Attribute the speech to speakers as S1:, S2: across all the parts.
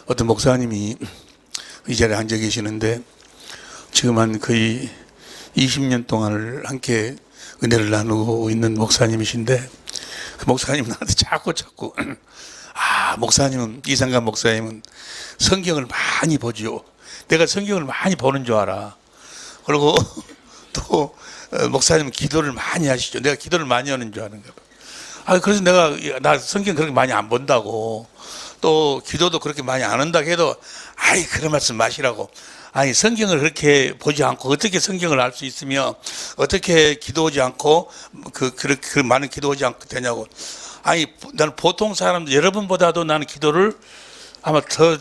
S1: 어떤 목사님이 이 자리에 앉아 계시는데 지금 한 거의 20년 동안을 함께 은혜를 나누고 있는 목사님이신데 그 목사님은 나한테 자꾸 목사님은 이상관 목사님은 성경을 많이 보죠. 내가 성경을 많이 보는 줄 알아. 그리고 또 목사님은 기도를 많이 하시죠. 내가 기도를 많이 하는 줄 아는가 봐. 그래서 나 성경 그렇게 많이 안 본다고, 또 기도도 그렇게 많이 안 한다고 해도 그런 말씀 마시라고. 성경을 그렇게 보지 않고 어떻게 성경을 알 수 있으며 어떻게 기도하지 않고 그 많은 기도하지 않고 되냐고. 나는 보통 사람들 여러분보다도 나는 기도를 아마 더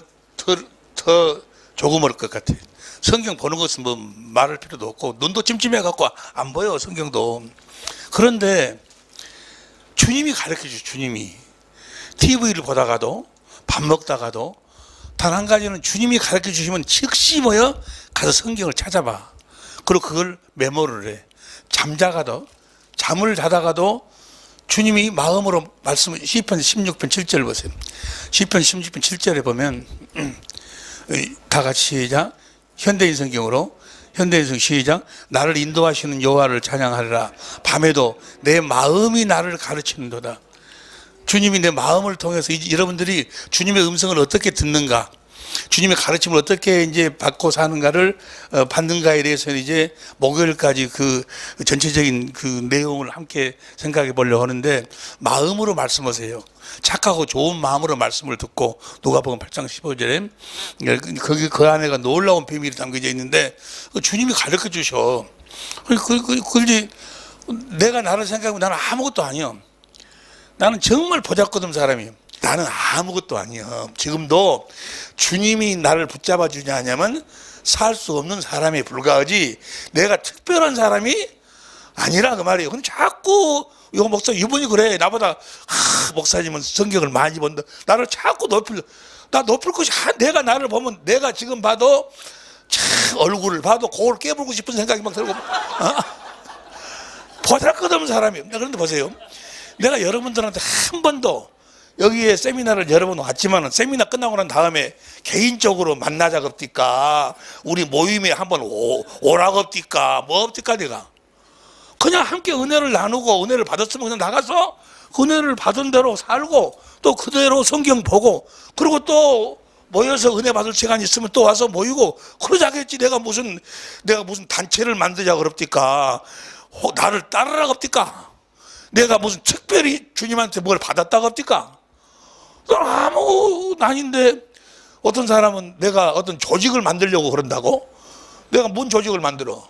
S1: 조금 할 것 같아. 성경 보는 것은 뭐 말할 필요도 없고 눈도 찜찜해 갖고 안 보여 성경도. 그런데 주님이 가르쳐 주죠. 주님이 TV를 보다가도 밥 먹다가도 단 한 가지는 주님이 가르쳐 주시면 즉시 가서 성경을 찾아봐. 그리고 그걸 메모를 해. 잠을 자다가도 주님이 마음으로 말씀을, 시편 16편 7절 보세요. 시편 16편 7절에 보면 다 같이 시작. 현대인 성경으로, 현대인 성경 시작. 나를 인도하시는 여호와를 찬양하리라. 밤에도 내 마음이 나를 가르치는도다. 주님이 내 마음을 통해서 여러분들이 주님의 음성을 어떻게 듣는가, 주님의 가르침을 어떻게 이제 받고 사는가를 받는가에 대해서는 이제 목요일까지 그 전체적인 그 내용을 함께 생각해 보려고 하는데, 마음으로 말씀하세요. 착하고 좋은 마음으로 말씀을 듣고, 누가복음 8장 15절에 거기 그 안에가 놀라운 비밀이 담겨져 있는데 주님이 가르쳐 주셔. 그런지 내가 나를 생각하면 나는 아무것도 아니야. 나는 정말 보잘것없는 사람이에요. 나는 아무것도 아니야. 지금도 주님이 나를 붙잡아 주냐 하냐면 살 수 없는 사람에 불과하지 내가 특별한 사람이 아니라 그 말이에요. 근데 자꾸 이거 목사 이분이 그래. 나보다 목사님은 성경을 많이 본다. 나를 자꾸 높일 것이, 내가 나를 보면 내가 지금 봐도 얼굴을 봐도 고를 깨물고 싶은 생각이 막 들고 보잘것없는 사람이에요. 그런데 보세요. 내가 여러분들한테 한 번도 여기에 세미나를 여러 번 왔지만은 세미나 끝나고 난 다음에 개인적으로 만나자 겁니까? 우리 모임에 한번 오라 겁니까? 뭐 없디까 내가? 그냥 함께 은혜를 나누고 은혜를 받았으면 그냥 나가서 그 은혜를 받은 대로 살고 또 그대로 성경 보고 그리고 또 모여서 은혜 받을 시간이 있으면 또 와서 모이고 그러자겠지. 내가 무슨 단체를 만들자 그럽니까? 나를 따르라 겁니까? 내가 무슨 특별히 주님한테 뭘 받았다고 합니까? 아무 아닌데 어떤 사람은 내가 어떤 조직을 만들려고 그런다고? 내가 뭔 조직을 만들어?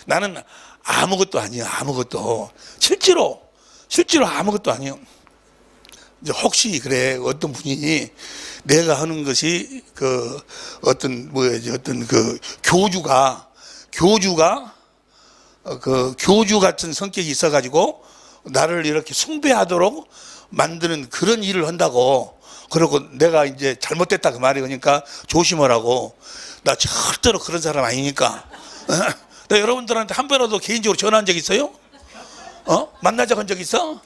S1: 나는 아무것도 아니야. 아무것도. 실제로 아무것도 아니요. 이제 혹시 그래 어떤 분이 내가 하는 것이 어떤 교주가 교주 같은 성격이 있어가지고 나를 이렇게 숭배하도록 만드는 그런 일을 한다고. 그러고 내가 이제 잘못됐다 그 말이. 그러니까 조심하라고. 나 절대로 그런 사람 아니니까. 나 여러분들한테 한 번이라도 개인적으로 전화한 적 있어요? 만나자고 한 적 있어?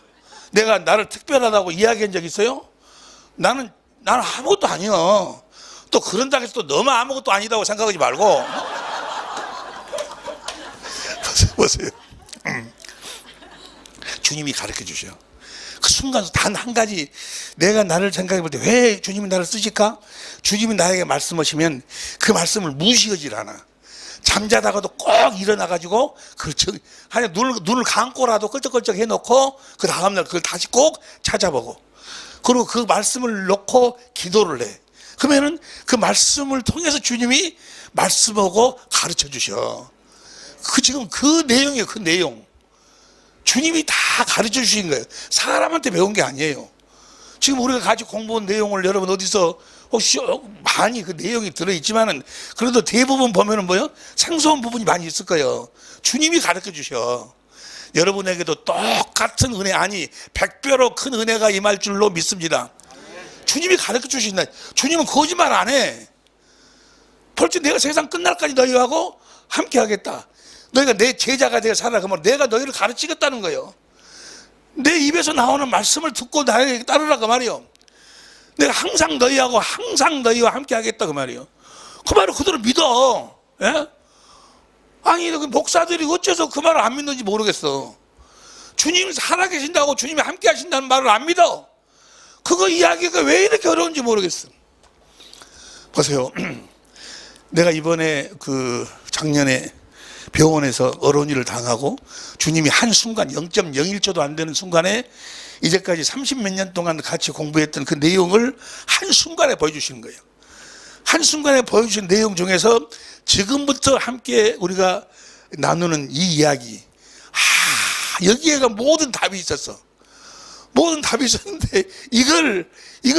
S1: 내가 나를 특별하다고 이야기한 적 있어요? 나는 아무것도 아니야. 또 그런다고 해서 또 너무 아무것도 아니다고 생각하지 말고. 보세요. 주님이 가르쳐 주셔. 그 순간 단 한 가지, 내가 나를 생각해 볼 때 왜 주님이 나를 쓰실까? 주님이 나에게 말씀하시면 그 말씀을 무시하지 않아. 잠자다가도 꼭 일어나가지고 눈을 감고라도 껄쩍껄쩍 해놓고 그 다음날 그걸 다시 꼭 찾아보고 그리고 그 말씀을 놓고 기도를 해. 그러면은 그 말씀을 통해서 주님이 말씀하고 가르쳐 주셔. 지금 그 내용이에요. 그 내용. 주님이 다 가르쳐 주신 거예요. 사람한테 배운 게 아니에요. 지금 우리가 같이 공부한 내용을 여러분 어디서 혹시 많이 그 내용이 들어있지만은 그래도 대부분 보면은 생소한 부분이 많이 있을 거예요. 주님이 가르쳐 주셔. 여러분에게도 똑같은 은혜, 100배로 큰 은혜가 임할 줄로 믿습니다. 주님이 가르쳐 주신다. 주님은 거짓말 안 해. 벌써 내가 세상 끝날까지 너희하고 함께 하겠다. 너희가 내 제자가 되어 살아. 그러면 내가 너희를 가르치겠다는 거예요. 내 입에서 나오는 말씀을 듣고 나에게 따르라 그 말이요. 내가 항상 너희하고 항상 너희와 함께 하겠다 그 말이에요. 그 말을 그대로 믿어. 예? 아니 그 목사들이 어째서 그 말을 안 믿는지 모르겠어. 주님이 살아계신다고 주님이 함께 하신다는 말을 안 믿어. 그거 이야기가 왜 이렇게 어려운지 모르겠어. 보세요. 내가 이번에 그 작년에 병원에서 어린이를 당하고 주님이 한순간 0.01초도 안 되는 순간에 이제까지 30몇 년 동안 같이 공부했던 그 내용을 한순간에 보여주시는 거예요. 한순간에 보여주신 내용 중에서 지금부터 함께 우리가 나누는 이 이야기, 여기에가 모든 답이 있었어. 모든 답이 있었는데 이걸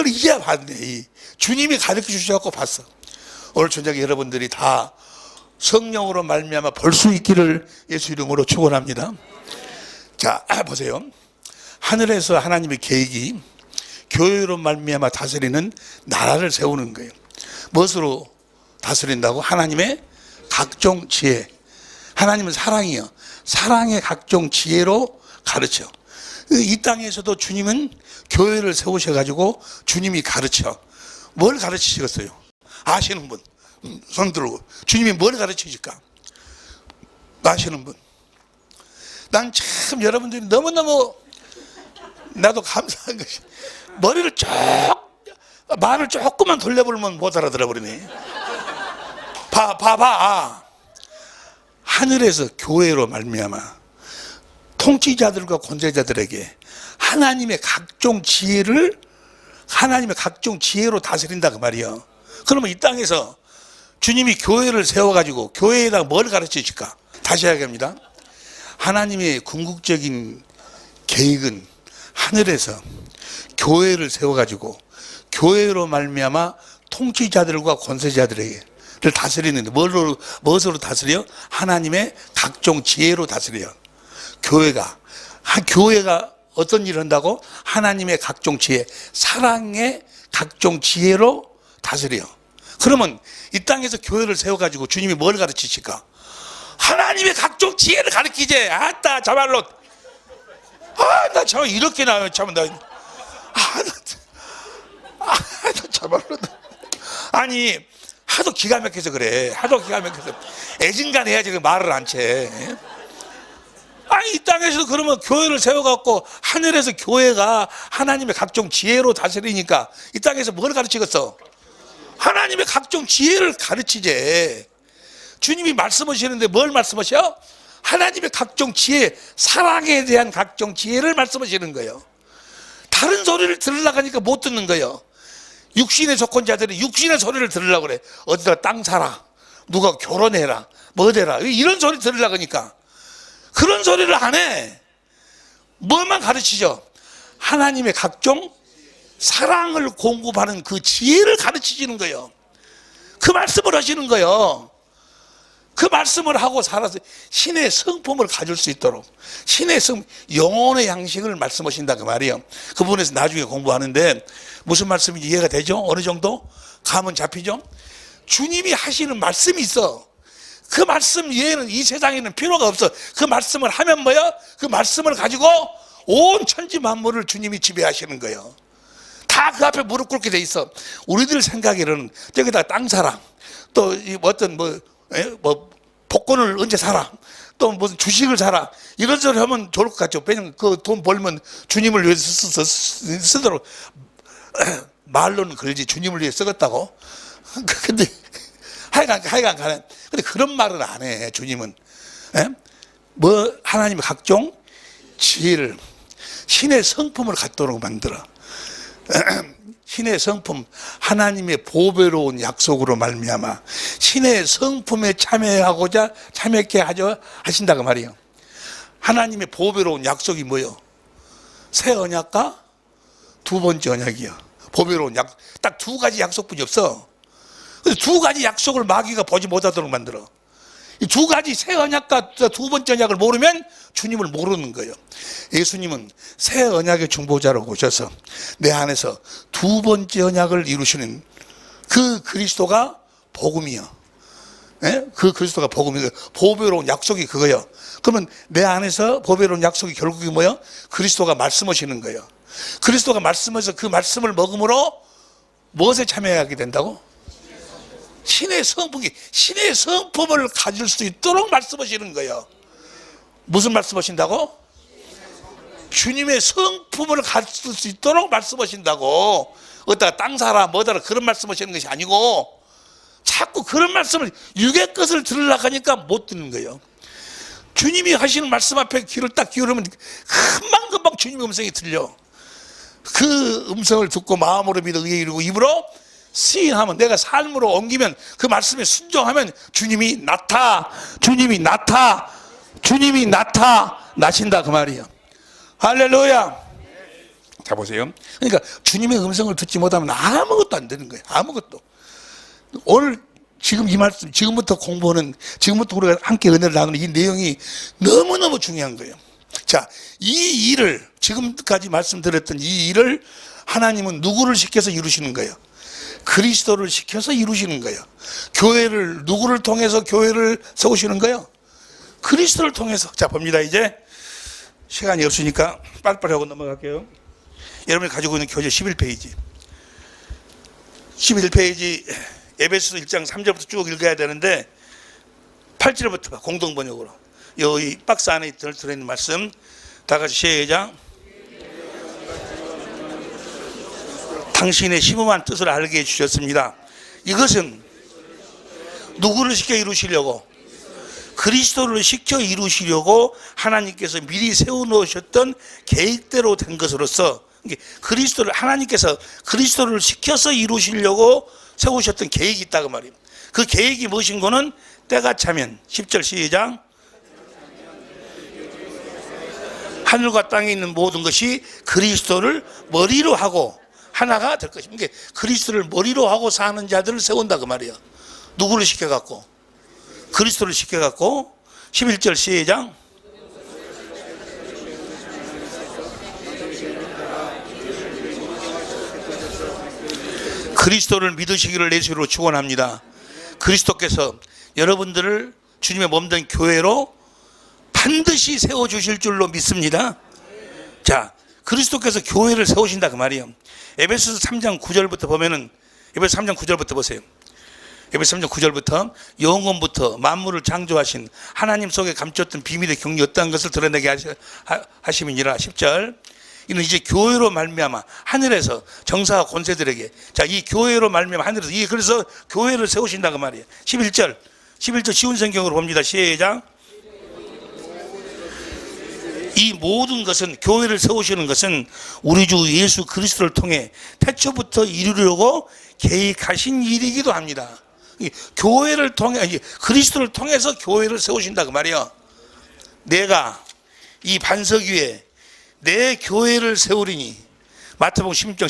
S1: 이제 봤네. 주님이 가르쳐 주셔서 봤어. 오늘 저녁에 여러분들이 다 성령으로 말미암아 볼 수 있기를 예수 이름으로 축원합니다. 자, 보세요. 하늘에서 하나님의 계획이 교회로 말미암아 다스리는 나라를 세우는 거예요. 무엇으로 다스린다고? 하나님의 각종 지혜. 하나님은 사랑이요. 사랑의 각종 지혜로 가르쳐. 이 땅에서도 주님은 교회를 세우셔가지고 주님이 가르쳐. 뭘 가르치시겠어요? 아시는 분 손 들고. 주님이 뭘 가르치실까? 아시는 분. 난 참 여러분들이 너무너무 나도 감사한 것이 머리를 말을 조금만 돌려보면 못 알아들어 버리네. 봐봐. 하늘에서 교회로 말미암아 통치자들과 권세자들에게 하나님의 각종 지혜로 다스린다 그 말이요. 그러면 이 땅에서 주님이 교회를 세워가지고 교회에다가 뭘 가르치실까? 다시 이야기합니다. 하나님의 궁극적인 계획은 하늘에서 교회를 세워가지고 교회로 말미암아 통치자들과 권세자들에게 다스리는데 무엇으로 다스려? 하나님의 각종 지혜로 다스려요. 교회가 어떤 일을 한다고? 하나님의 각종 지혜, 사랑의 각종 지혜로 다스려요. 그러면 이 땅에서 교회를 세워가지고 주님이 뭘 가르치실까? 하나님의 각종 지혜를 가르치지. 아따 자말로 나 참 이렇게 나와요. 참 나 자말로 아니 하도 기가 막혀서 그래. 하도 기가 막혀서 애진간 해야지 그 말을 안 채. 아니 이 땅에서 그러면 교회를 세워갖고 하늘에서 교회가 하나님의 각종 지혜로 다스리니까 이 땅에서 뭘 가르치겠어? 하나님의 각종 지혜를 가르치제. 주님이 말씀하시는데 뭘 말씀하셔? 하나님의 각종 지혜, 사랑에 대한 각종 지혜를 말씀하시는 거예요. 다른 소리를 들으려고 하니까 못 듣는 거예요. 육신의 조건자들이 육신의 소리를 들으려고 그래. 어디다 땅 사라, 누가 결혼해라, 뭐 되라, 이런 소리 들으려고 하니까 그런 소리를 안 해. 뭐만 가르치죠? 하나님의 각종 사랑을 공급하는 그 지혜를 가르치시는 거예요. 그 말씀을 하시는 거예요. 그 말씀을 하고 살아서 신의 성품을 가질 수 있도록 영혼의 양식을 말씀하신다 그 말이에요. 그 부분에서 나중에 공부하는데 무슨 말씀인지 이해가 되죠? 어느 정도? 감은 잡히죠? 주님이 하시는 말씀이 있어. 그 말씀 외에는 이 세상에는 필요가 없어. 그 말씀을 하면 뭐야? 그 말씀을 가지고 온 천지 만물을 주님이 지배하시는 거예요. 다 그 앞에 무릎 꿇게 돼 있어. 우리들 생각에는 저기다 땅 사라, 또 어떤 복권을 언제 사라, 또 무슨 주식을 사라, 이런 소리 하면 좋을 것 같죠. 왜냐면 그 돈 벌면 주님을 위해서 쓰도록 말로는 그러지 주님을 위해 쓰겠다고. 근데 하여간 가는. 근데 그런 말은 안 해. 주님은 하나님의 각종 지혜를, 신의 성품을 갖도록 만들어. 신의 성품, 하나님의 보배로운 약속으로 말미암아 신의 성품에 참여하게 하신다 그 말이에요. 하나님의 보배로운 약속이 뭐예요? 새 언약과 두 번째 언약이요. 보배로운 딱 두 가지 약속뿐이 없어. 두 가지 약속을 마귀가 보지 못하도록 만들어. 이 두 가지 새 언약과 두 번째 언약을 모르면 주님을 모르는 거예요. 예수님은 새 언약의 중보자로 오셔서 내 안에서 두 번째 언약을 이루시는 그 그리스도가 복음이요. 그 그리스도가 복음이에요. 보배로운 약속이 그거예요. 그러면 내 안에서 보배로운 약속이 결국이 뭐예요? 그리스도가 말씀하시는 거예요. 그리스도가 말씀해서 그 말씀을 먹음으로 무엇에 참여하게 된다고? 신의 성품을 가질 수 있도록 말씀하시는 거예요. 무슨 말씀하신다고? 주님의 성품을 가질 수 있도록 말씀하신다고. 어디다가 땅 사라 뭐다라 그런 말씀하시는 것이 아니고, 자꾸 그런 말씀을 육의 것을 들으려고 하니까 못 듣는 거예요. 주님이 하시는 말씀 앞에 귀를 딱 기울이면 금방 주님의 음성이 들려. 그 음성을 듣고 마음으로 믿어 의에 이르고 입으로 시인하면, 내가 삶으로 옮기면, 그 말씀에 순종하면 주님이 나신다 그 말이에요. 할렐루야. 자 보세요. 그러니까 주님의 음성을 듣지 못하면 아무것도 안 되는 거예요. 아무것도. 오늘 지금 이 말씀, 지금부터 공부하는, 지금부터 우리가 함께 은혜를 나누는 이 내용이 너무너무 중요한 거예요. 자, 이 일을, 지금까지 말씀드렸던 이 일을 하나님은 누구를 시켜서 이루시는 거예요? 그리스도를 시켜서 이루시는 거예요. 교회를, 누구를 통해서 교회를 세우시는 거예요? 그리스도를 통해서. 자 봅니다. 이제 시간이 없으니까 빨리빨리 하고 넘어갈게요. 여러분이 가지고 있는 교재 11페이지 11페이지 에베소서 1장 3절부터 쭉 읽어야 되는데 8절부터 봐. 공동번역으로. 이 박스 안에 들어있는 말씀 다 같이 시작. 당신의 심오한 뜻을 알게 해주셨습니다. 이것은 누구를 시켜 이루시려고? 그리스도를 시켜 이루시려고 하나님께서 미리 세워놓으셨던 계획대로 된 것으로서, 하나님께서 그리스도를 시켜서 이루시려고 세우셨던 계획이 있다고 말이에요. 그 계획이 무엇인 거는 때가 차면, 10절 시작. 하늘과 땅에 있는 모든 것이 그리스도를 머리로 하고 하나가 될 것입니다. 그리스도를 머리로 하고 사는 자들을 세운다 그 말이에요. 누구를 시켜갖고? 그리스도를 시켜갖고. 11절 시작. 그리스도를 믿으시기를 예수로 축원합니다. 그리스도께서 여러분들을 주님의 몸된 교회로 반드시 세워주실 줄로 믿습니다. 자, 그리스도께서 교회를 세우신다 그 말이에요. 에베소서 3장 9절부터 보면은, 에베소 3장 9절부터 보세요. 에베소 3장 9절부터 영원부터 만물을 창조하신 하나님 속에 감췄던 비밀의 경륜이 어떠한 것을 드러내게 하심이니라. 10절. 이는 이제 교회로 말미암아 하늘에서 정사와 권세들에게, 자, 이 교회로 말미암아 하늘에서, 그래서 교회를 세우신다 그 말이에요. 11절 쉬운 성경으로 봅니다. 시작. 이 모든 것은, 교회를 세우시는 것은 우리 주 예수 그리스도를 통해 태초부터 이루려고 계획하신 일이기도 합니다. 교회를 통해, 그리스도를 통해서 교회를 세우신다 그 말이에요. 내가 이 반석 위에 내 교회를 세우리니. 마태복음 16장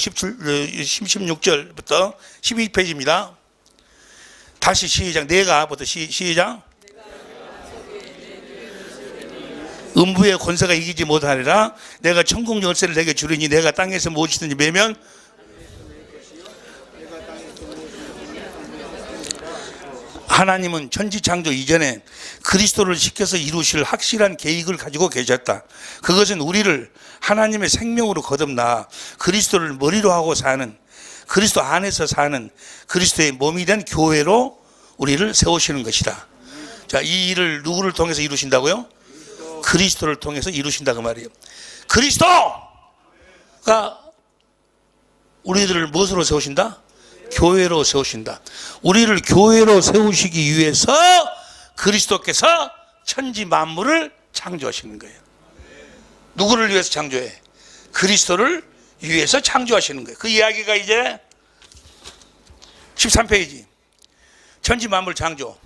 S1: 16절부터 12페이지입니다. 다시 시작. 내가부터 시작. 음부의 권세가 이기지 못하리라. 내가 천국 열쇠를 내게 주리니 내가 땅에서 무엇이든지 매면 하나님은 천지창조 이전에 그리스도를 시켜서 이루실 확실한 계획을 가지고 계셨다. 그것은 우리를 하나님의 생명으로 거듭나 그리스도를 머리로 하고 사는, 그리스도 안에서 사는 그리스도의 몸이 된 교회로 우리를 세우시는 것이다. 자, 이 일을 누구를 통해서 이루신다고요? 그리스도를 통해서 이루신다 그 말이에요. 그리스도가 우리들을 무엇으로 세우신다? 교회로 세우신다. 우리를 교회로 세우시기 위해서 그리스도께서 천지 만물을 창조하시는 거예요. 누구를 위해서 창조해? 그리스도를 위해서 창조하시는 거예요. 그 이야기가 이제 13페이지 천지 만물 창조,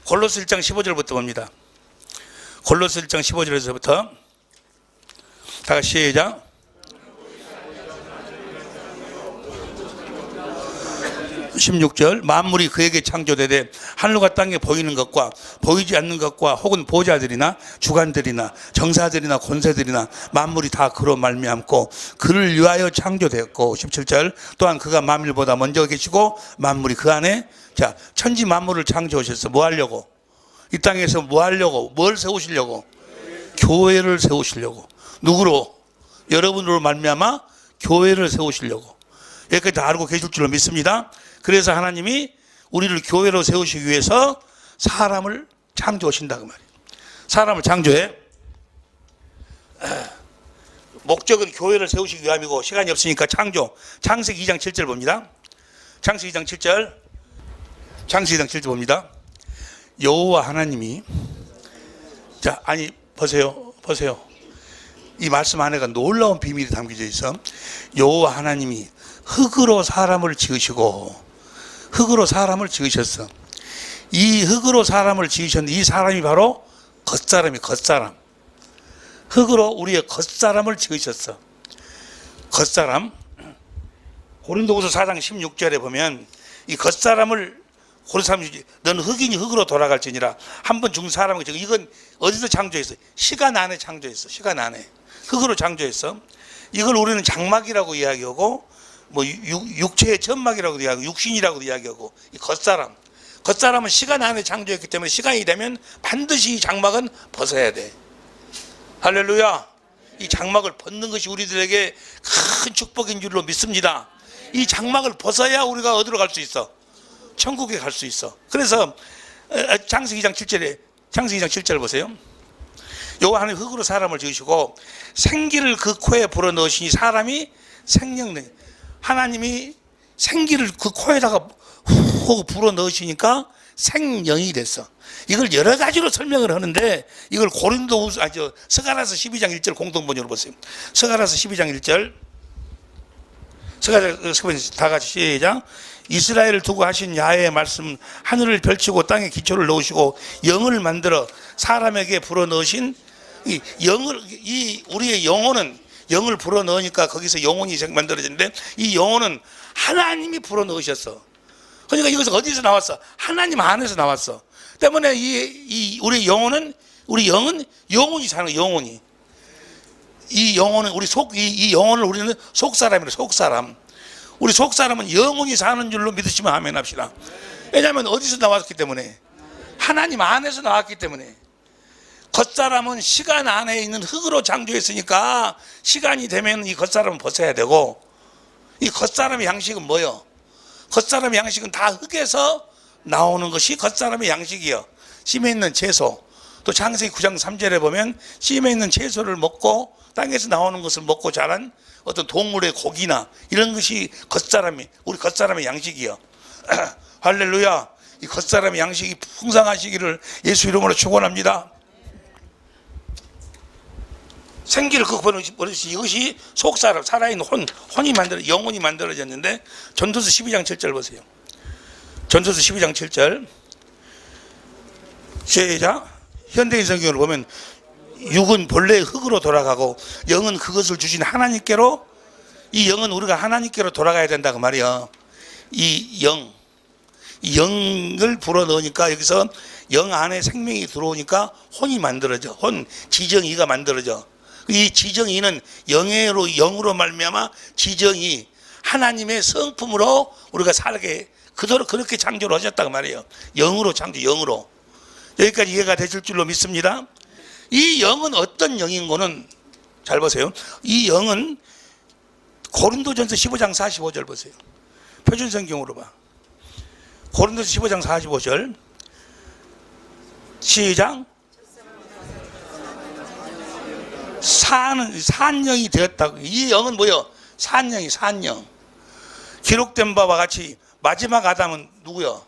S1: 골로새 1장 15절부터 봅니다. 골로새 1장 15절에서부터 다 같이 시작. (16절) 만물이 그에게 창조되되 하늘과 땅에 보이는 것과 보이지 않는 것과 혹은 보좌들이나 주관들이나 정사들이나 권세들이나 만물이 다 그로 말미암고 그를 위하여 창조되었고. (17절) 또한 그가 만물보다 먼저 계시고 만물이 그 안에. 자, 천지 만물을 창조하셔서 뭐 하려고? 이 땅에서 뭐 하려고? 뭘 세우시려고? 교회를 세우시려고. 누구로? 여러분으로 말미암아 교회를 세우시려고. 여기까지 다 알고 계실 줄로 믿습니다. 그래서 하나님이 우리를 교회로 세우시기 위해서 사람을 창조하신다 그 말이에요. 사람을 창조해. 목적은 교회를 세우시기 위함이고 시간이 없으니까 창조. 창세기 2장 7절 봅니다. 창세기 2장 7절. 창세기 2장 7절 봅니다. 여호와 하나님이 자 아니 보세요. 이 말씀 안에가 놀라운 비밀이 담겨져 있어. 여호와 하나님이 흙으로 사람을 지으시고 흙으로 사람을 지으셨어. 이 흙으로 사람을 지으셨는데 이 사람이 바로 겉사람이 겉사람. 흙으로 우리의 겉사람을 지으셨어. 겉사람. 고린도후서 4장 16절에 보면 이 겉사람을 고린도사람이 너는 흙이니 흙으로 돌아갈지니라. 한 번 죽은 사람은 이건 어디서 창조했어? 시간 안에 창조했어. 시간 안에 흙으로 창조했어. 이걸 우리는 장막이라고 이야기하고 뭐 육체의 천막이라고도 이야기하고 육신이라고도 이야기하고 이 겉사람은 시간 안에 창조했기 때문에 시간이 되면 반드시 이 장막은 벗어야 돼. 할렐루야. 이 장막을 벗는 것이 우리들에게 큰 축복인 줄로 믿습니다. 이 장막을 벗어야 우리가 어디로 갈 수 있어? 천국에 갈 수 있어. 그래서 창세기 2장 7절 보세요. 여호와 하나님 흙으로 사람을 지으시고 생기를 그 코에 불어넣으시니 사람이 생명력. 하나님이 생기를 그 코에다가 후 불어넣으시니까 생명이 됐어. 이걸 여러 가지로 설명을 하는데 이걸 스가랴서 12장 1절 공동번역으로 보세요. 스가랴서 12장 1절. 스가랴서 다 같이 시작. 이스라엘을 두고 하신 야훼의 말씀, 하늘을 펼치고 땅에 기초를 넣으시고 영을 만들어 사람에게 불어넣으신 우리의 영혼은 영을 불어넣으니까 거기서 영혼이 만들어지는데 이 영혼은 하나님이 불어넣으셨어. 그러니까 이것은 어디서 나왔어? 하나님 안에서 나왔어. 때문에 우리 영은 영혼이 사는 거야. 영혼이. 이 영혼은 이 영혼을 우리는 속사람이라. 속사람. 우리 속사람은 영혼이 사는 줄로 믿으시면 아멘 합시다. 왜냐하면 어디서 나왔기 때문에? 하나님 안에서 나왔기 때문에. 겉사람은 시간 안에 있는 흙으로 창조했으니까 시간이 되면 이 겉사람은 벗어야 되고, 이 겉사람의 양식은 뭐요? 겉사람의 양식은 다 흙에서 나오는 것이 겉사람의 양식이요. 씨에 있는 채소. 또 창세기 9장 3절에 보면 씨에 있는 채소를 먹고 땅에서 나오는 것을 먹고 자란 어떤 동물의 고기나 이런 것이 우리 겉사람의 양식이요. 할렐루야. 이 겉사람의 양식이 풍성하시기를 예수 이름으로 축원합니다. 생기를 그 버릇이 이것이 속사람, 살아있는 영혼이 만들어졌는데 전도서 12장 7절 보세요. 전도서 12장 7절. 시작. 현대인 성경을 보면 육은 본래 흙으로 돌아가고 영은 그것을 주신 하나님께로, 이 영은 우리가 하나님께로 돌아가야 된다 그 말이야. 이 영을 불어넣으니까 여기서 영 안에 생명이 들어오니까 혼이 만들어져. 지정이가 만들어져. 이 지정이는 영으로 말미암아 지정이 하나님의 성품으로 우리가 살게 그대로 그렇게 창조를 하셨다고 말이에요. 영으로 창조. 영으로. 여기까지 이해가 되실 줄로 믿습니다. 이 영은 어떤 영인 거는 잘 보세요. 이 영은 고린도전서 15장 45절 보세요. 표준성경으로 봐. 고린도전서 15장 45절 시작. 산영이 되었다고. 이 영은 뭐요? 산영이 산영. 기록된 바와 같이 마지막 아담은 누구요?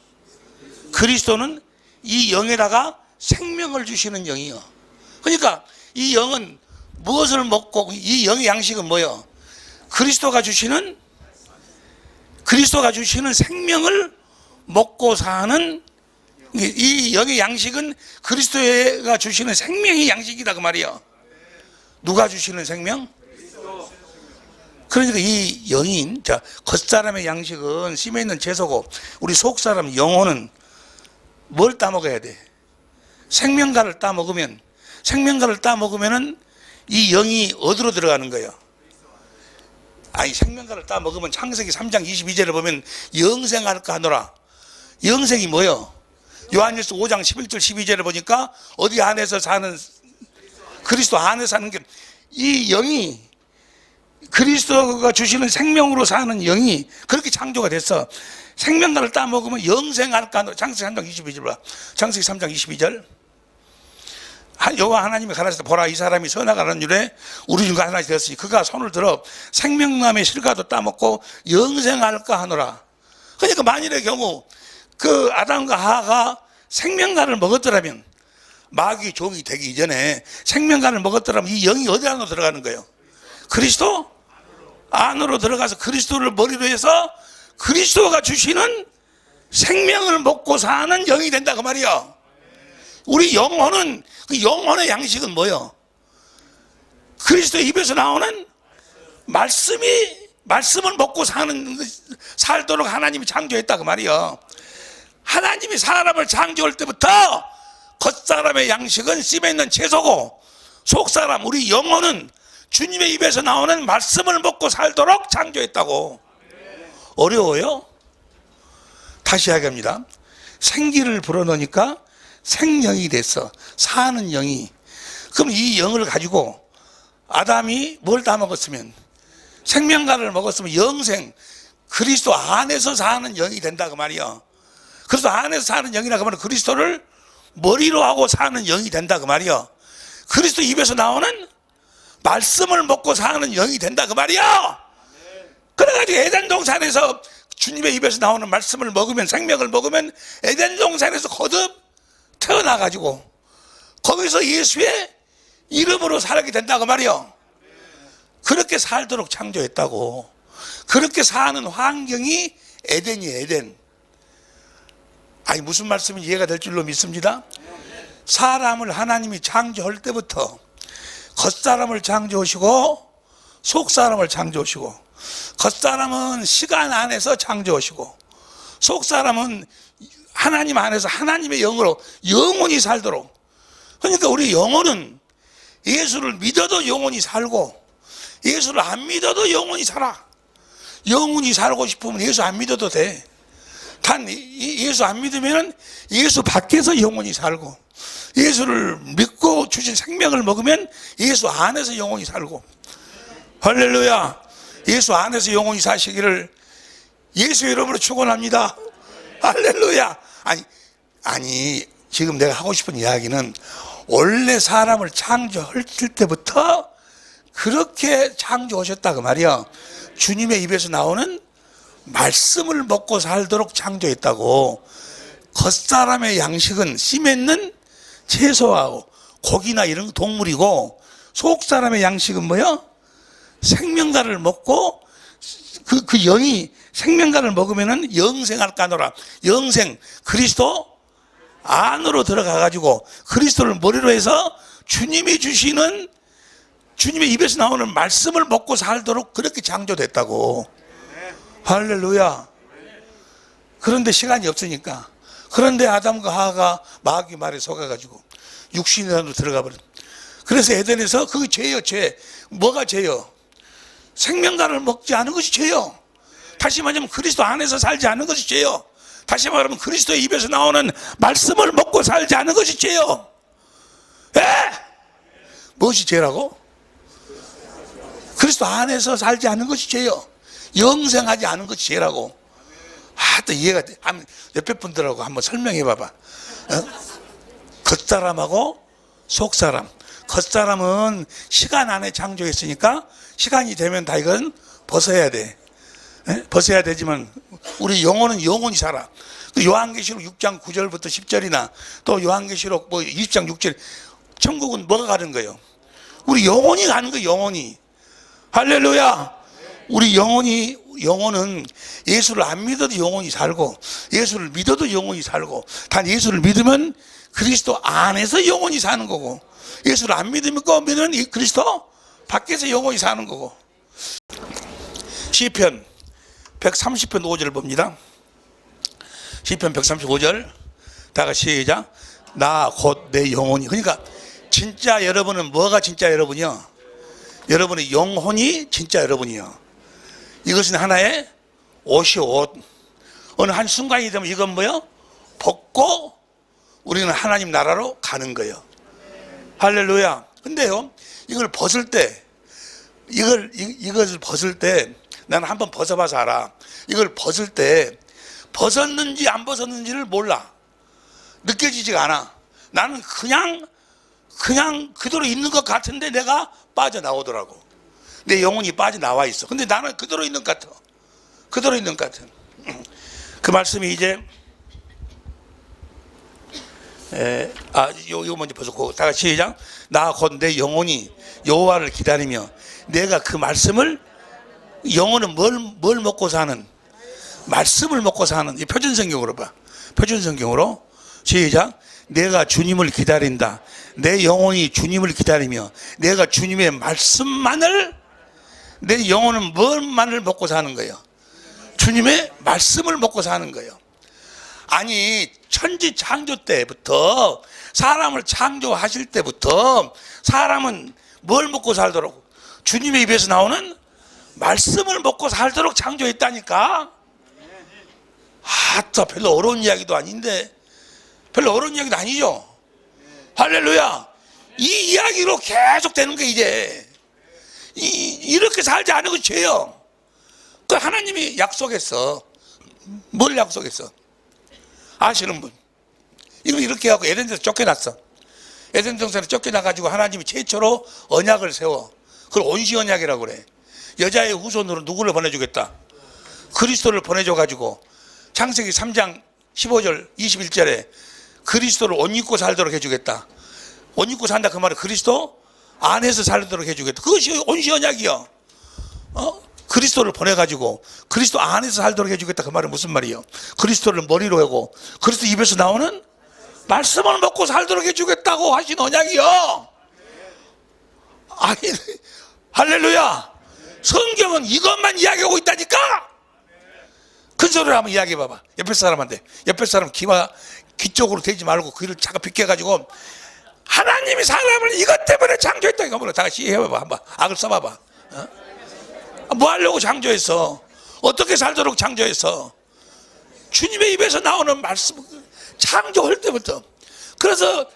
S1: 그리스도는 이 영에다가 생명을 주시는 영이요. 그러니까 이 영은 무엇을 먹고, 이 영의 양식은 뭐요? 그리스도가 주시는 생명을 먹고 사는, 이 영의 양식은 그리스도가 주시는 생명의 양식이다 그 말이요. 누가 주시는 생명? 그러니까 이 영인, 겉사람의 양식은 심에 있는 채소고, 우리 속사람 영혼은 뭘 따먹어야 돼? 생명가를 따먹으면은 이 영이 어디로 들어가는 거예요? 생명가를 따먹으면 창세기 3장 22절에 보면 영생할까 하노라. 영생이 뭐예요? 요한일서 5장 11절 12절에 보니까 어디 안에서 사는, 그리스도 안에 사는 게, 이 영이 그리스도가 주시는 생명으로 사는 영이 그렇게 창조가 됐어. 생명과를 따먹으면 영생할까 하노라. 창세기 3장 22절 봐. 창세기 3장 22절. 여호와 하나님이 가라사대 보라, 이 사람이 선악을 아는 일에 우리 중에 하나씩 되었으니 그가 손을 들어 생명나무의 실과도 따먹고 영생할까 하노라. 그러니까 만일의 경우 그 아담과 하하가 생명과를 먹었더라면, 마귀 종이 되기 이전에 생명과를 먹었더라면 이 영이 어디 안으로 들어가는 거예요? 그리스도 안으로 들어가서 그리스도를 머리로 해서 그리스도가 주시는 생명을 먹고 사는 영이 된다 그 말이야. 우리 영혼은, 그 영혼의 양식은 뭐예요? 그리스도 입에서 나오는 말씀을 먹고 살도록 하나님이 창조했다 그 말이야. 하나님이 사람을 창조할 때부터 겉사람의 양식은 씀에 있는 채소고, 속사람 우리 영혼은 주님의 입에서 나오는 말씀을 먹고 살도록 창조했다고. 어려워요? 다시 이야기합니다. 생기를 불어넣으니까 생명이 됐어. 사는 영이. 그럼 이 영을 가지고 아담이 뭘 다 먹었으면, 생명과를 먹었으면 영생, 그리스도 안에서 사는 영이 된다 그 말이야. 그리스도 안에서 사는 영이라 그러면 그리스도를 머리로 하고 사는 영이 된다 그 말이야. 그리스도 입에서 나오는 말씀을 먹고 사는 영이 된다 그 말이야. 그래가지고 에덴 동산에서 주님의 입에서 나오는 말씀을 먹으면, 생명을 먹으면 에덴 동산에서 거듭 태어나가지고 거기서 예수의 이름으로 살게 된다 그 말이야. 그렇게 살도록 창조했다고. 그렇게 사는 환경이 에덴이에요, 에덴. 아니, 무슨 말씀이 이해가 될 줄로 믿습니다. 사람을 하나님이 창조할 때부터 겉사람을 창조하시고 속사람을 창조하시고, 겉사람은 시간 안에서 창조하시고 속사람은 하나님 안에서 하나님의 영으로 영원히 살도록. 그러니까 우리 영혼은 예수를 믿어도 영원히 살고 예수를 안 믿어도 영원히 살아. 영원히 살고 싶으면 예수 안 믿어도 돼. 단 예수 안 믿으면 예수 밖에서 영원히 살고, 예수를 믿고 주신 생명을 먹으면 예수 안에서 영원히 살고. 할렐루야. 예수 안에서 영원히 사시기를 예수 이름으로 축원합니다. 할렐루야. 아니 지금 내가 하고 싶은 이야기는, 원래 사람을 창조할 때부터 그렇게 창조하셨다 그 말이야. 주님의 입에서 나오는 말씀을 먹고 살도록 창조했다고. 겉사람의 양식은 씨 맺는 채소하고 고기나 이런 동물이고, 속사람의 양식은 뭐야? 생명과를 먹고 그 영이 생명과를 먹으면은 영생할까노라. 영생, 그리스도 안으로 들어가가지고 그리스도를 머리로 해서 주님이 주시는, 주님의 입에서 나오는 말씀을 먹고 살도록 그렇게 창조됐다고. 할렐루야. 그런데 시간이 없으니까, 그런데 아담과 하하가 마귀 말에 속아가지고 육신의 안으로 들어가 버린. 그래서 에덴에서 그게 죄요, 죄. 뭐가 죄요? 생명과를 먹지 않은 것이 죄요. 다시 말하면 그리스도 안에서 살지 않은 것이 죄요. 다시 말하면 그리스도의 입에서 나오는 말씀을 먹고 살지 않은 것이 죄요. 무엇이 죄라고? 그리스도 안에서 살지 않은 것이 죄요. 영생하지 않은 것이 죄라고. 또 이해가 돼. 옆에 분들하고 한번 설명해 봐봐. 겉사람하고 속사람. 겉사람은 시간 안에 창조했으니까 시간이 되면 다 이건 벗어야 돼. 벗어야 되지만 우리 영혼은 영원히 살아. 요한계시록 6장 9절부터 10절이나 또 요한계시록 20장 6절, 천국은 뭐가 가는 거예요? 우리 영혼이 가는 거예요, 영혼이. 할렐루야. 우리 영혼은 예수를 안 믿어도 영원히 살고 예수를 믿어도 영원히 살고, 단 예수를 믿으면 그리스도 안에서 영원히 사는 거고, 예수를 안 믿으면 그리스도 밖에서 영원히 사는 거고. 시편 130편 5절 봅니다. 시편 135절 다 같이 시작. 나 곧 내 영혼이. 그러니까 진짜 여러분은 뭐가 진짜 여러분이요? 여러분의 영혼이 진짜 여러분이요. 이것은 하나의 옷이 옷. 어느 한 순간이 되면 이건 뭐요? 벗고 우리는 하나님 나라로 가는 거예요. 할렐루야. 근데요, 이걸 벗을 때 이것을 벗을 때 나는 한번 벗어봐서 알아. 이걸 벗을 때 벗었는지 안 벗었는지를 몰라. 느껴지지가 않아. 나는 그냥 그대로 있는 것 같은데 내가 빠져나오더라고. 내 영혼이 빠져나와 있어. 근데 나는 그대로 있는 것 같아. 그대로 있는 것 같아. 그 말씀이 이제 이거 먼저 벗었고, 다 같이 시작. 나 곧 내 영혼이 여호와를 기다리며 내가 그 말씀을, 영혼은 뭘 먹고 사는? 말씀을 먹고 사는. 이 표준성경으로 봐. 표준성경으로 시작. 내가 주님을 기다린다. 내 영혼이 주님을 기다리며 내가 주님의 말씀만을, 내 영혼은 뭘만을 먹고 사는 거예요? 주님의 말씀을 먹고 사는 거예요. 아니, 천지 창조 때부터, 사람을 창조하실 때부터 사람은 뭘 먹고 살도록? 주님의 입에서 나오는 말씀을 먹고 살도록 창조했다니까. 또 별로 어려운 이야기도 아닌데, 별로 어려운 이야기도 아니죠. 할렐루야. 이 이야기로 계속 되는 게 이제 이렇게 살지 않은 건 죄요. 그 하나님이 약속했어. 뭘 약속했어? 아시는 분? 이렇게 하고 에덴에서 쫓겨났어. 에덴 동산에 쫓겨나가지고 하나님이 최초로 언약을 세워. 그걸 온시 언약이라고 그래. 여자의 후손으로 누구를 보내주겠다? 그리스도를 보내줘가지고 창세기 3장 15절 21절에 그리스도를 옷 입고 살도록 해주겠다. 옷 입고 산다 그 말은 그리스도 안에서 살도록 해주겠다. 그것이 온시 언약이요. 그리스도를 보내가지고 그리스도 안에서 살도록 해주겠다. 그 말은 무슨 말이에요? 그리스도를 머리로 하고 그리스도 입에서 나오는 말씀을 먹고 살도록 해주겠다고 하신 언약이요. 아니, 할렐루야. 성경은 이것만 이야기하고 있다니까. 큰 소리로 한번 이야기해 봐봐. 옆에 사람한테. 옆에 사람 귀 쪽으로 대지 말고 귀를 잠깐 비껴가지고 하나님이 사람을 이것 때문에 창조했다. 이거 뭐라 다 같이 해봐봐. 한번 악을 써봐봐. 뭐 하려고 창조했어? 어떻게 살도록 창조했어? 주님의 입에서 나오는 말씀, 창조할 때부터. 그래서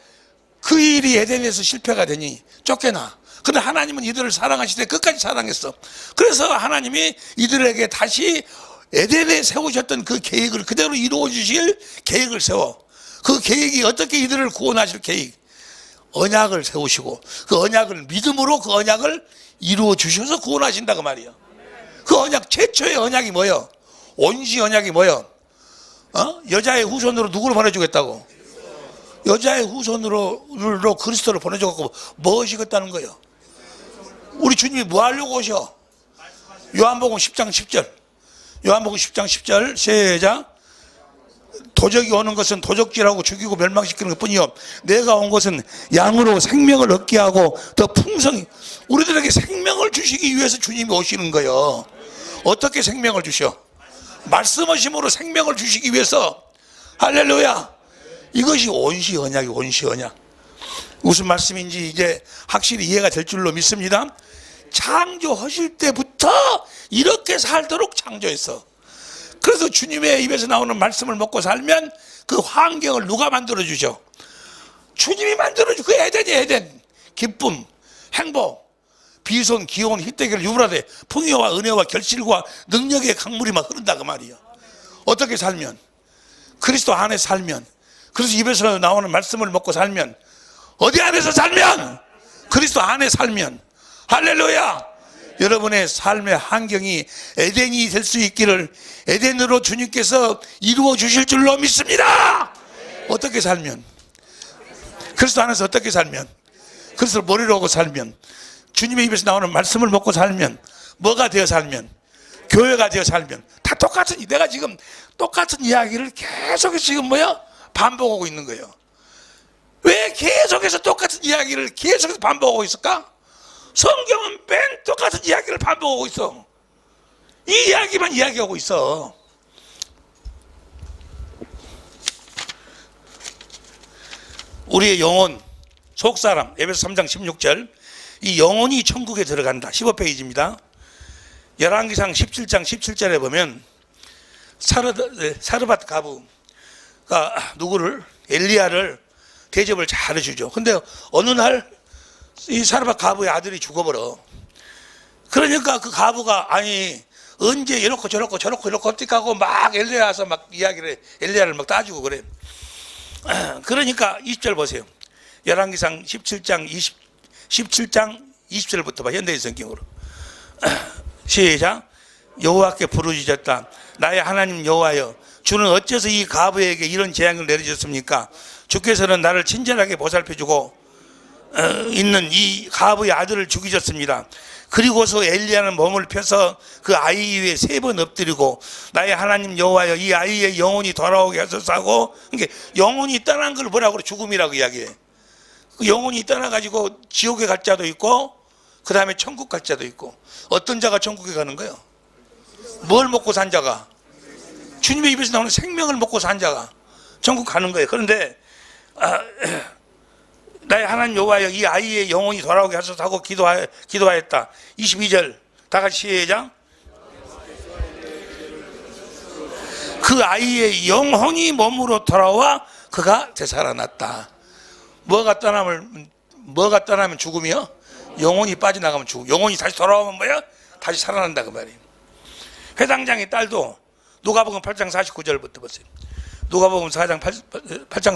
S1: 그 일이 에덴에서 실패가 되니 쫓겨나. 근데 하나님은 이들을 사랑하시되 끝까지 사랑했어. 그래서 하나님이 이들에게 다시 에덴에 세우셨던 그 계획을 그대로 이루어 주실 계획을 세워. 그 계획이 어떻게 이들을 구원하실 계획, 언약을 세우시고 그 언약을 믿음으로 그 언약을 이루어 주셔서 구원하신다 그 말이에요. 그 언약, 최초의 언약이 뭐예요? 온시 언약이 뭐예요? 여자의 후손으로 누구를 보내주겠다고? 여자의 후손으로 그리스도를 보내줘갖고 뭐 하시겠다는 거예요? 우리 주님이 뭐 하려고 오셔? 요한복음 10장 10절. 요한복음 10장 10절 시작. 도적이 오는 것은 도적질하고 죽이고 멸망시키는 것뿐이요 내가 온 것은 양으로 생명을 얻게 하고 더 풍성히. 우리들에게 생명을 주시기 위해서 주님이 오시는 거예요. 어떻게 생명을 주셔? 말씀하심으로 생명을 주시기 위해서. 할렐루야. 이것이 온시 언약이 온시 언약. 무슨 말씀인지 이제 확실히 이해가 될 줄로 믿습니다. 창조하실 때부터 이렇게 살도록 창조했어. 그래서 주님의 입에서 나오는 말씀을 먹고 살면 그 환경을 누가 만들어주셔? 주님이 만들어주. 그 에덴이 에덴. 기쁨, 행복, 비손, 기온, 희대결, 유브라데, 풍요와 은혜와 결실과 능력의 강물이 막 흐른다 그 말이야. 어떻게 살면? 그리스도 안에 살면. 그래서 입에서 나오는 말씀을 먹고 살면. 어디 안에서 살면? 그리스도 안에 살면. 할렐루야. 여러분의 삶의 환경이 에덴이 될 수 있기를 에덴으로 주님께서 이루어 주실 줄로 믿습니다. 어떻게 살면? 그리스도 안에서 어떻게 살면? 그리스도를 머리로 하고 살면, 주님의 입에서 나오는 말씀을 먹고 살면, 뭐가 되어 살면? 교회가 되어 살면. 다 똑같은, 내가 지금 똑같은 이야기를 계속해서 지금 반복하고 있는 거예요. 왜 계속해서 똑같은 이야기를 계속해서 반복하고 있을까? 성경은 맨 똑같은 이야기를 반복하고 있어. 이 이야기만 이야기하고 있어. 우리의 영혼, 속사람, 에베소 3장 16절. 이 영혼이 천국에 들어간다. 15페이지입니다. 열왕기상 17장 17절에 보면 사르밧 가부가 누구를? 엘리야를 대접을 잘해주죠. 근데 어느 날 이 사르밧 가부의 아들이 죽어버려. 그러니까 그 가부가 아니 언제 이렇고 저렇고 어떻게 하고 막 엘리야 와서 막 이야기를 엘리야를 막 따지고 그래. 그러니까 20절 보세요. 열왕기상 17장 20절부터 봐. 현대인 성경으로. 시작. 여호와께 부르짖었다. 나의 하나님 여호와여, 주는 어째서 이 가부에게 이런 재앙을 내리셨습니까? 주께서는 나를 친절하게 보살펴주고 있는 이 가부의 아들을 죽이셨습니다. 그리고서 엘리야는 몸을 펴서 그 아이 위에 3번 엎드리고 나의 하나님 여호와여, 이 아이의 영혼이 돌아오게 하소서 하고, 그러니까 영혼이 떠난 걸 뭐라고 그래? 죽음이라고 이야기해. 그 영혼이 떠나가지고 지옥에 갈 자도 있고 그 다음에 천국 갈 자도 있고. 어떤 자가 천국에 가는 거예요? 뭘 먹고 산 자가? 주님의 입에서 나오는 생명을 먹고 산 자가 천국 가는 거예요. 그런데 나의 하나님 여호와여, 이 아이의 영혼이 돌아오게 하소서 하고 기도하였다. 22절 다 같이 시작. 그 아이의 영혼이 몸으로 돌아와 그가 되살아났다. 뭐가 떠나면 죽음이요? 영혼이 빠져나가면 죽음. 영혼이 다시 돌아오면 뭐야? 다시 살아난다 그 말이에요. 회당장의 딸도 누가복음 8장 49절부터 보세요. 누가복음 8장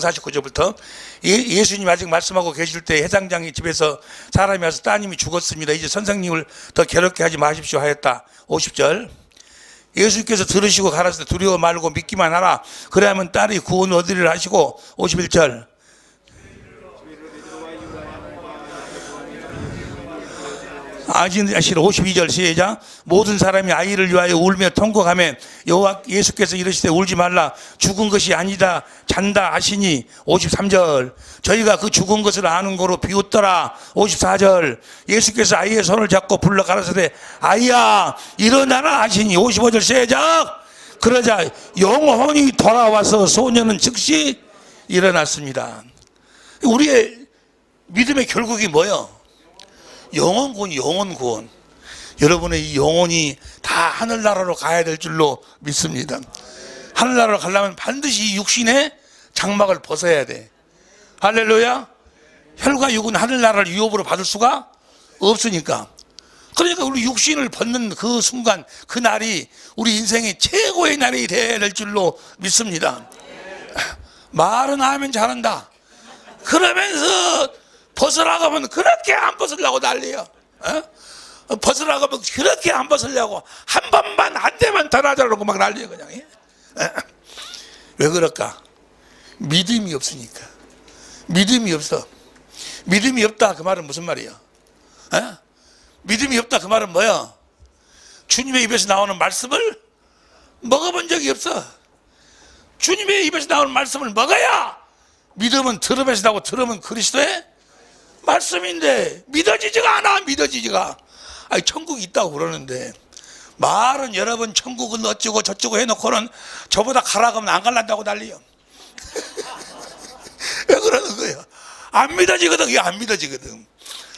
S1: 49절부터 예수님 아직 말씀하고 계실 때 회당장이 집에서 사람이 와서 따님이 죽었습니다. 이제 선생님을 더 괴롭게 하지 마십시오 하였다. 50절. 예수께서 들으시고 가라사대 두려워 말고 믿기만 하라. 그래야만 딸이 구원 얻으리라 하시고. 51절. 아시라. 52절 시작. 모든 사람이 아이를 위하여 울며 통곡하며 여호와 예수께서 이르시되 울지 말라, 죽은 것이 아니다 잔다 하시니. 53절. 저희가 그 죽은 것을 아는 거로 비웃더라. 54절. 예수께서 아이의 손을 잡고 불러 가라사대 아이야 일어나라 하시니. 55절 시작. 그러자 영혼이 돌아와서 소년은 즉시 일어났습니다. 우리의 믿음의 결국이 뭐예요? 영혼 구원. 여러분의 이 영혼이 다 하늘나라로 가야 될 줄로 믿습니다. 하늘나라로 가려면 반드시 육신의 장막을 벗어야 돼. 할렐루야. 혈과 육은 하늘나라를 유업으로 받을 수가 없으니까. 그러니까 우리 육신을 벗는 그 순간, 그 날이 우리 인생의 최고의 날이 되어야 될 줄로 믿습니다. 말은 하면 잘한다. 그러면서 벗으라고 하면 그렇게 안 벗으려고 난리야. 벗으라고 하면 그렇게 안 벗으려고 한 번만 한 대만 더 놔달라고 막 난리야 그냥. 왜 그럴까? 믿음이 없으니까. 믿음이 없어. 믿음이 없다 그 말은 무슨 말이야? 믿음이 없다 그 말은 뭐야? 주님의 입에서 나오는 말씀을 먹어본 적이 없어. 주님의 입에서 나오는 말씀을 먹어야 믿음은 들음에서 나오고 들음은 그리스도의 말씀인데 믿어지지가 않아. 믿어지지가. 아니 천국이 있다고 그러는데 말은 여러분 천국은 어쩌고 저쩌고 해놓고는 저보다 가라고 하면 안 갈란다고 난리요. 왜 그러는 거예요? 안 믿어지거든. 이게 안 믿어지거든.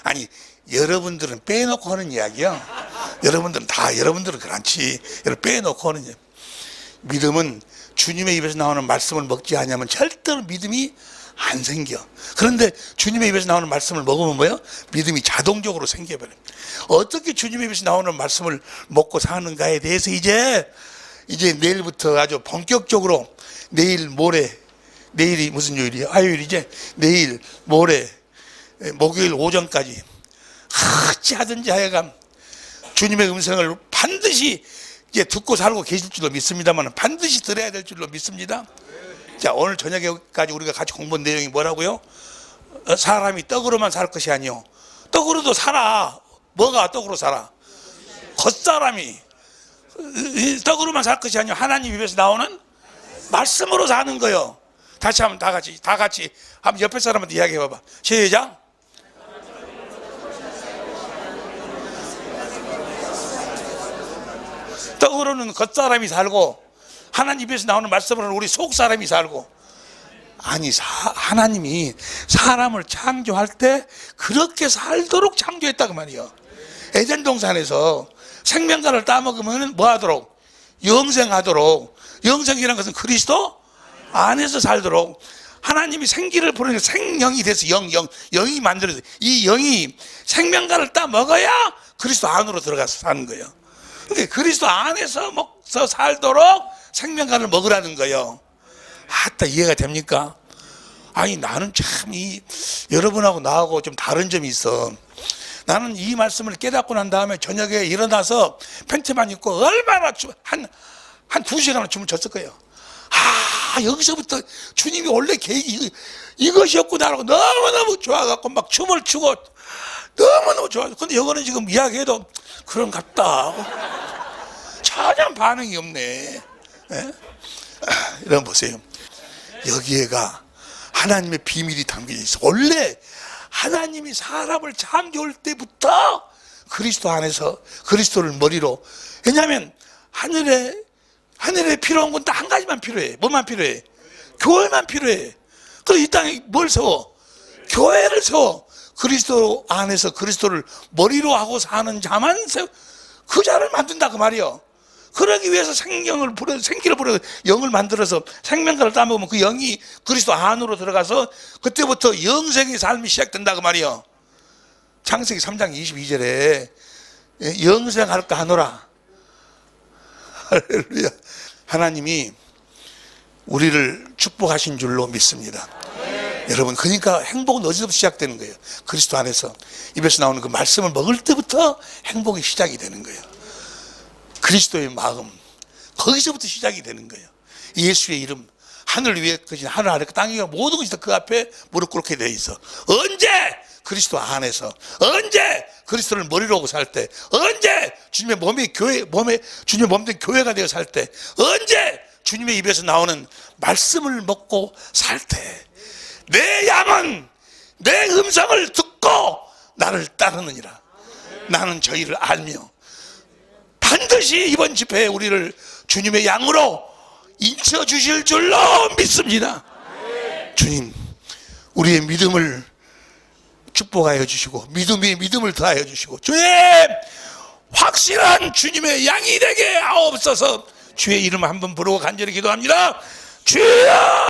S1: 아니 여러분들은 빼놓고 하는 이야기야. 여러분들은 그렇지. 빼놓고 하는 이야기. 믿음은 주님의 입에서 나오는 말씀을 먹지 않으면 절대로 믿음이 안 생겨. 그런데 주님의 입에서 나오는 말씀을 먹으면 뭐예요? 믿음이 자동적으로 생겨버려요. 어떻게 주님의 입에서 나오는 말씀을 먹고 사는가에 대해서 이제 내일부터 아주 본격적으로 내일이 무슨 요일이에요? 화요일이지? 내일, 모레, 목요일 오전까지 어찌하든지 하여간 주님의 음성을 반드시 이제 듣고 살고 계실 줄로 믿습니다만 반드시 들어야 될 줄로 믿습니다. 자, 오늘 저녁에까지 우리가 같이 공부한 내용이 뭐라고요? 사람이 떡으로만 살 것이 아니요 떡으로도 살아. 뭐가 떡으로 살아? 겉사람이 떡으로만 살 것이 아니요 하나님 입에서 나오는 말씀으로 사는 거요. 다시 한번 다 같이 한번 옆에 사람한테 이야기해 봐봐. 시작. 떡으로는 겉사람이 살고 하나님 입에서 나오는 말씀으로는 우리 속사람이 살고. 아니 하나님이 사람을 창조할 때 그렇게 살도록 창조했다 그 말이에요. 에덴 동산에서 생명과를 따먹으면 뭐 하도록? 영생하도록. 영생이라는 것은 그리스도 안에서 살도록 하나님이 생기를 부르는 생명이 돼서 영이 만들어져. 이 영이 생명과를 따먹어야 그리스도 안으로 들어가서 사는 거예요. 근데 그리스도 안에서 먹서 살도록 생명간을 먹으라는 거예요. 아따, 이해가 됩니까? 아니, 나는 참 여러분하고 나하고 좀 다른 점이 있어. 나는 이 말씀을 깨닫고 난 다음에 저녁에 일어나서 팬티만 입고 얼마나 한 2시간을 춤을 췄을 거예요. 여기서부터 주님이 원래 계획이 이것이었구나라고 너무너무 좋아갖고 막 춤을 추고 너무너무 좋아서. 근데 이거는 지금 이야기해도 그런갑다. 전혀 반응이 없네. 예? 이런 보세요. 여기에가 하나님의 비밀이 담겨져 있어. 원래 하나님이 사람을 창조할 때부터 그리스도 안에서 그리스도를 머리로. 왜냐하면 하늘에 필요한 건 딱 한 가지만 필요해. 뭐만 필요해? 교회만 필요해. 그래서 이 땅에 뭘 세워? 교회를 세워. 그리스도 안에서 그리스도를 머리로 하고 사는 자만 세워. 그 자를 만든다 그 말이요. 그러기 위해서 생기를 불여 영을 만들어서 생명과를 따먹으면 그 영이 그리스도 안으로 들어가서 그때부터 영생의 삶이 시작된다 그 말이요. 창세기 3장 22절에 영생할까 하노라. 할렐루야. 하나님이 우리를 축복하신 줄로 믿습니다. 여러분, 그러니까 행복은 어디서부터 시작되는 거예요? 그리스도 안에서 입에서 나오는 그 말씀을 먹을 때부터 행복이 시작이 되는 거예요. 그리스도의 마음, 거기서부터 시작이 되는 거예요. 예수의 이름, 하늘 위에 것이 하늘 아래 땅 위에 모든 것이 다 그 앞에 무릎 꿇게 돼 있어. 언제? 그리스도 안에서. 언제? 그리스도를 머리로 하고 살 때. 언제? 주님의 주님의 몸된 교회가 되어 살 때. 언제? 주님의 입에서 나오는 말씀을 먹고 살 때. 내 양은 내 음성을 듣고 나를 따르느니라. 나는 저희를 알며 반드시 이번 집회에 우리를 주님의 양으로 인쳐 주실 줄로 믿습니다. 주님, 우리의 믿음을 축복하여 주시고 믿음에 믿음을 더하여 주시고 주님, 확실한 주님의 양이 되게 하옵소서. 주의 이름 한번 부르고 간절히 기도합니다. 주여!